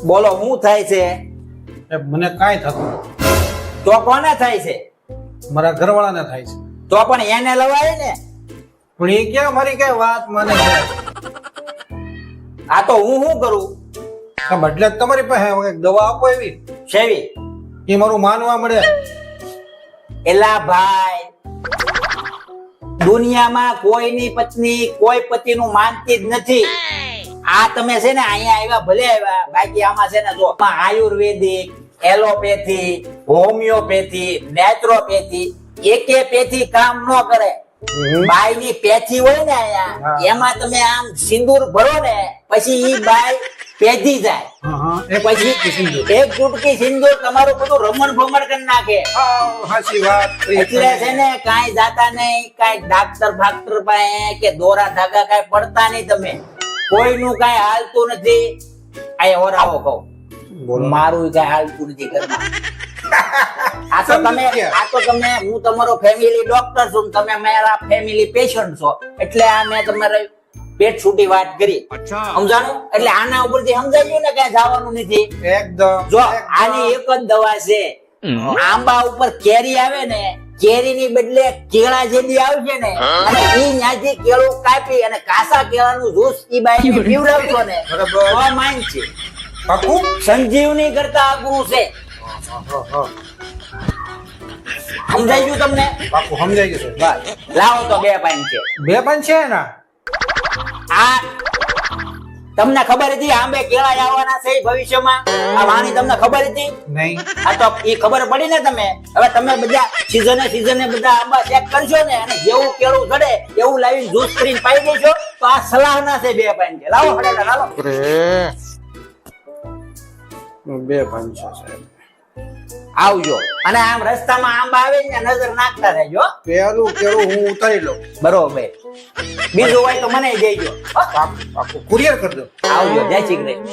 બોલો શું થાય છે? મને કાંઈ થતું તો કોને થાય છે? મારા ઘરવાળાને થાય છે. તો પણ એને લવાય ને. પણ એ ક્યાં મારી કઈ વાત માને છે? આ તો હું શું કરું? એટલે જ તમારી પાસે કઈક દવા આપો એવી શેવી? એ મારું માનવા મળે. એલા ભાઈ, દુનિયામાં કોઈની પત્ની કોઈ પતિનું માનતી જ નથી. આ તમે છે ને અહીંયા આવ્યા ભલે આવ્યા, બાકી આમાં છે ને જો આયુર્વેદિક, એલોપેથી, હોમિયોપેથી, નેચરોપેથી એકે પેથી કામ ન કરે. બાઈ ની પેથી હોય ને અહીંયા, એમાં તમે આમ સિંદૂર ભરો ને પછી ઈ બાઈ પેધી જાય. પછી એક ચૂટકી સિંદૂર તમારું બધું રમણ ભમણ કરી નાખે. સાચી વાત. એટલે છે ને કાંઈ જાતા નહીં, કાંઈ ડાક્ટર ફાક્ટર પાસે કે દોરા ધાગા કાંઈ પડતા નહીં. તમે કોઈનું કાંઈ હાલતું નથી. આ ઓરાવો કહું, મારું કાંઈ હાલતું નથી ઘરમાં. આ તો તમે હું તમારો ફેમિલી ડોક્ટર છું, તમે મારા ફેમિલી પેશન્ટ છો, એટલે આ મેં તમારે પેટ છૂટી વાત કરી. સમજાણું? એટલે આના ઉપરથી સમજાઈ ગયું ને કઈ જવાનું નથી. એકદમ. જો આની એક જ દવા છે. આંબા ઉપર કેરી આવે ને, કેરી ની બદલે કેળા જેવી આવશે ને, અને ઈ ન્યાથી કેળું કાપી અને કાસા કેળાનું જ્યુસ ઈ બાઈને પીવડાવશો ને, તો માઇન છે. પાકું? સંજીવની કરતા આગું છે. સમજાઈ ગયું તમને? પાકું સમજાઈ ગયું. બસ લાવો તો 2 પાઇન છે. 2 પાન છે ને? આ તમને ખબર હતી આંબે કેળા આવવાના છે ભવિષ્યમાં? આ વાણી તમને ખબર હતી? નહીં. આ તો ઈ ખબર પડી ને તમે. હવે તમે બધા સીઝને બધા આંબા ચેક કરશો ને, અને જેવું કેળું ચડે એવું લાવીને જ્યુસ કરીને પાઈ દેશો, તો આ સલાહના છે 2 પાઇન છે. લાવો ફટાફટ લાવો. 2 પાન છે સાહેબ. આવજો, અને આમ રસ્તામાં આંબા આવે ને નજર નાખતા રહેજો. પેલું કેળું હું ઉતારી લઉં. બરોબર. બીજું હોય તો મને દેજો. પાકું કુરિયર કરી દો. આવજો. જય શ્રી કૃષ્ણ.